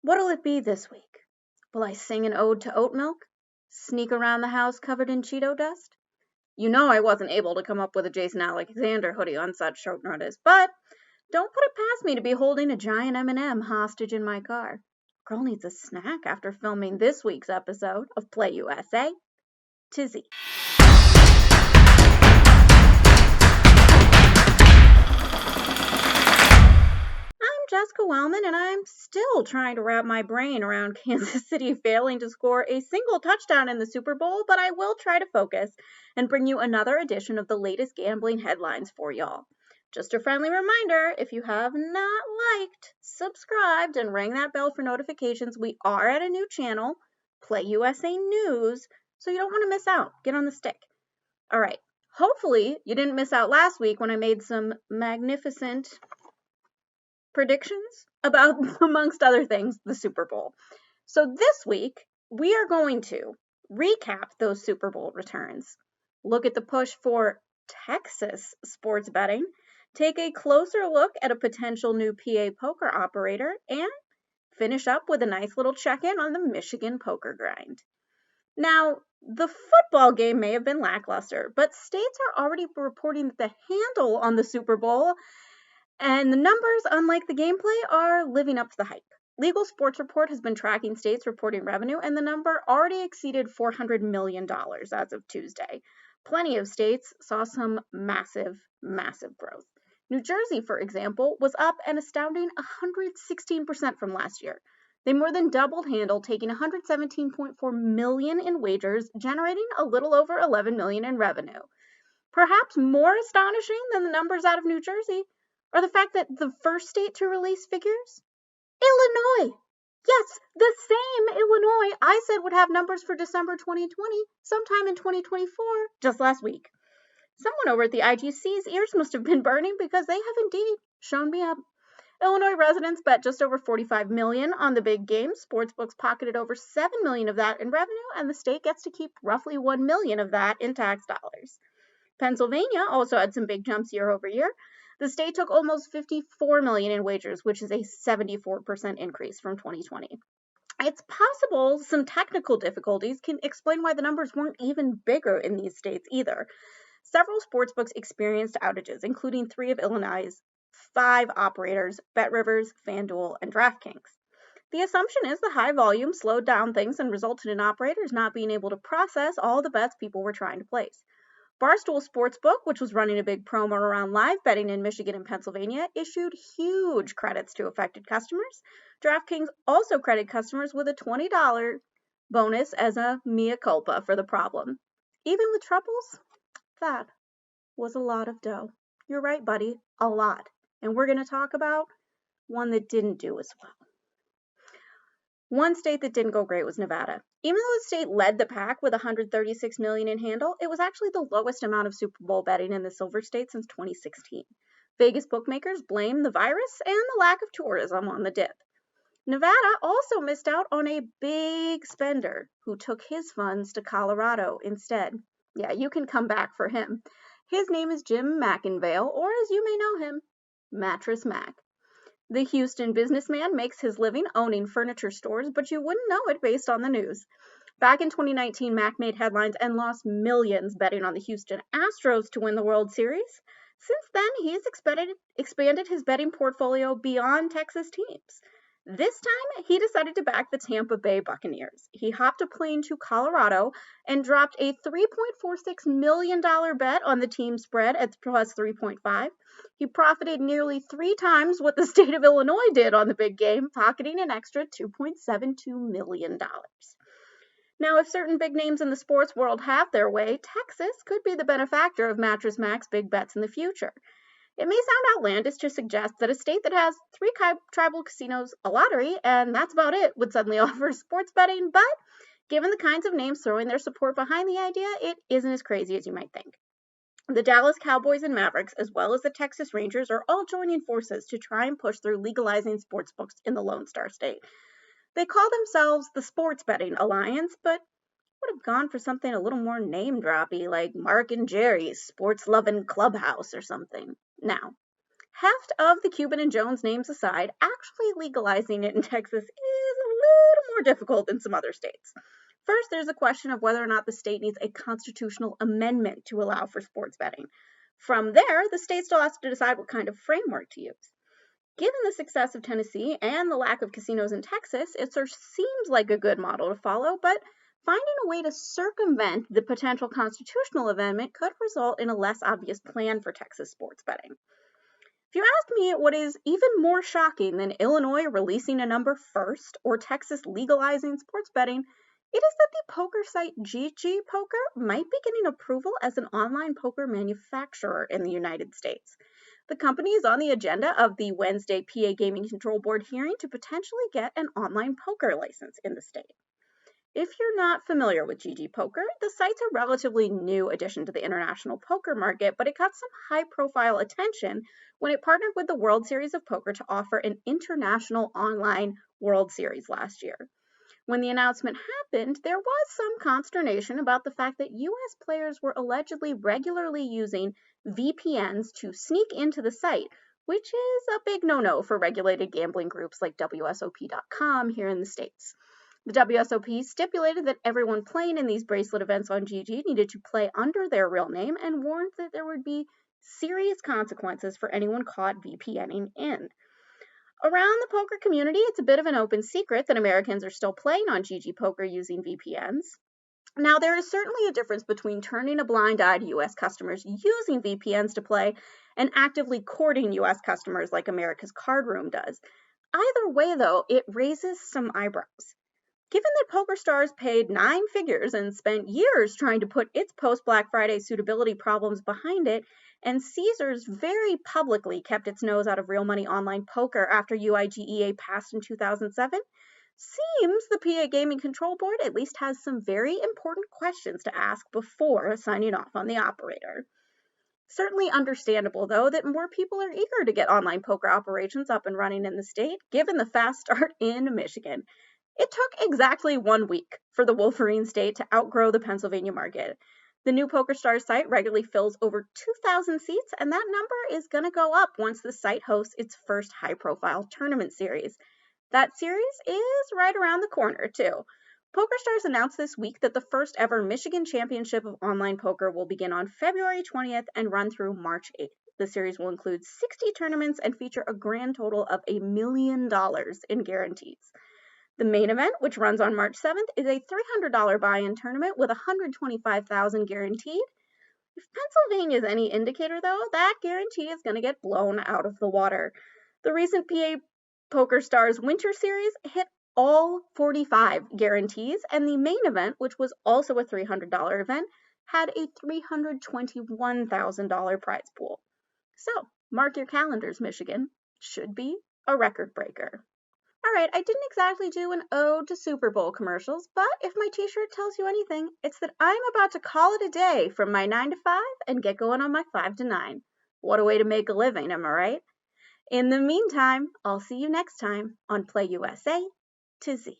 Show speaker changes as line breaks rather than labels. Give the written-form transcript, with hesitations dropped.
What'll it be this week? Will I sing an ode to oat milk? Sneak around the house covered in Cheeto dust? You know I wasn't able to come up with a Jason Alexander hoodie on such short notice, but don't put it past me to be holding a giant M&M hostage in my car. Girl needs a snack after filming this week's episode of Play USA. Tizzy. Jessica Wellman, and I'm still trying to wrap my brain around Kansas City failing to score a single touchdown in the Super Bowl, but I will try to focus and bring you another edition of the latest gambling headlines for y'all. Just a friendly reminder, if you have not liked, subscribed, and rang that bell for notifications, we are at a new channel, Play USA News, so you don't want to miss out. Get on the stick. All right. Hopefully, you didn't miss out last week when I made some magnificent predictions about, amongst other things, the Super Bowl. So this week, we are going to recap those Super Bowl returns, look at the push for Texas sports betting, take a closer look at a potential new PA poker operator, and finish up with a nice little check-in on the Michigan poker grind. Now, the football game may have been lackluster, but states are already reporting that the handle on the Super Bowl and the numbers, unlike the gameplay, are living up to the hype. Legal Sports Report has been tracking states reporting revenue, and the number already exceeded $400 million as of Tuesday. Plenty of states saw some massive growth. New Jersey, for example, was up an astounding 116% from last year. They more than doubled handle, taking $117.4 million in wagers, generating a little over $11 million in revenue. Perhaps more astonishing than the numbers out of New Jersey or the fact that the first state to release figures? Illinois! Yes, the same Illinois I said would have numbers for December 2020 sometime in 2024, just last week. Someone over at the IGC's ears must have been burning because they have indeed shown me up. Illinois residents bet just over $45 million on the big game. Sportsbooks pocketed over $7 million of that in revenue, and the state gets to keep roughly $1 million of that in tax dollars. Pennsylvania also had some big jumps year over year. The state took almost $54 million in wagers, which is a 74% increase from 2020. It's possible some technical difficulties can explain why the numbers weren't even bigger in these states either. Several sportsbooks experienced outages, including 3 of Illinois' 5 operators, BetRivers, FanDuel, and DraftKings. The assumption is the high volume slowed down things and resulted in operators not being able to process all the bets people were trying to place. Barstool Sportsbook, which was running a big promo around live betting in Michigan and Pennsylvania, issued huge credits to affected customers. DraftKings also credited customers with a $20 bonus as a mea culpa for the problem. Even with troubles, that was a lot of dough. You're right, buddy, a lot. And we're going to talk about one that didn't do as well. One state that didn't go great was Nevada. Even though the state led the pack with $136 million in handle, it was actually the lowest amount of Super Bowl betting in the Silver State since 2016. Vegas bookmakers blame the virus and the lack of tourism on the dip. Nevada also missed out on a big spender who took his funds to Colorado instead. Yeah, you can come back for him. His name is Jim McIngvale, or as you may know him, Mattress Mac. The Houston businessman makes his living owning furniture stores, but you wouldn't know it based on the news. Back in 2019, Mac made headlines and lost millions betting on the Houston Astros to win the World Series. Since then, he's expanded his betting portfolio beyond Texas teams. This time, he decided to back the Tampa Bay Buccaneers. He hopped a plane to Colorado and dropped a $3.46 million bet on the team spread at plus 3.5. He profited nearly 3 times what the state of Illinois did on the big game, pocketing an extra $2.72 million. Now, if certain big names in the sports world have their way, Texas could be the benefactor of Mattress Mac's big bets in the future. It may sound outlandish to suggest that a state that has 3 tribal casinos, a lottery, and that's about it, would suddenly offer sports betting, but given the kinds of names throwing their support behind the idea, it isn't as crazy as you might think. The Dallas Cowboys and Mavericks, as well as the Texas Rangers, are all joining forces to try and push through legalizing sportsbooks in the Lone Star State. They call themselves the Sports Betting Alliance, but would have gone for something a little more name-droppy, like Mark and Jerry's Sports-Lovin' Clubhouse or something. Now, heft of the Cuban and Jones names aside, actually legalizing it in Texas is a more difficult than some other states. First, there's a question of whether or not the state needs a constitutional amendment to allow for sports betting. From there, the state still has to decide what kind of framework to use. Given the success of Tennessee and the lack of casinos in Texas, it sort of seems like a good model to follow, but finding a way to circumvent the potential constitutional amendment could result in a less obvious plan for Texas sports betting. If you ask me what is even more shocking than Illinois releasing a number first or Texas legalizing sports betting, it is that the poker site GG Poker might be getting approval as an online poker manufacturer in the United States. The company is on the agenda of the Wednesday PA Gaming Control Board hearing to potentially get an online poker license in the state. If you're not familiar with GG Poker, the site's a relatively new addition to the international poker market, but it got some high-profile attention when it partnered with the World Series of Poker to offer an international online World Series last year. When the announcement happened, there was some consternation about the fact that U.S. players were allegedly regularly using VPNs to sneak into the site, which is a big no-no for regulated gambling groups like WSOP.com here in the States. The WSOP stipulated that everyone playing in these bracelet events on GG needed to play under their real name and warned that there would be serious consequences for anyone caught VPNing in. Around the poker community, it's a bit of an open secret that Americans are still playing on GG Poker using VPNs. Now, there is certainly a difference between turning a blind eye to U.S. customers using VPNs to play and actively courting U.S. customers like America's Card Room does. Either way, though, it raises some eyebrows. Given that PokerStars paid 9 figures and spent years trying to put its post-Black Friday suitability problems behind it, and Caesars very publicly kept its nose out of real money online poker after UIGEA passed in 2007, seems the PA Gaming Control Board at least has some very important questions to ask before signing off on the operator. Certainly understandable, though, that more people are eager to get online poker operations up and running in the state, given the fast start in Michigan. It took exactly 1 week for the Wolverine State to outgrow the Pennsylvania market. The new PokerStars site regularly fills over 2,000 seats, and that number is going to go up once the site hosts its first high-profile tournament series. That series is right around the corner, too. PokerStars announced this week that the first ever Michigan Championship of Online Poker will begin on February 20th and run through March 8th. The series will include 60 tournaments and feature a grand total of $1 million in guarantees. The main event, which runs on March 7th, is a $300 buy-in tournament with $125,000 guaranteed. If Pennsylvania is any indicator, though, that guarantee is going to get blown out of the water. The recent PA PokerStars Winter Series hit all 45 guarantees, and the main event, which was also a $300 event, had a $321,000 prize pool. So, mark your calendars, Michigan. Should be a record breaker. All right, I didn't exactly do an ode to Super Bowl commercials, but if my t-shirt tells you anything, it's that I'm about to call it a day from my 9 to 5 and get going on my 5 to 9. What a way to make a living, am I right? In the meantime, I'll see you next time on Play USA to Z.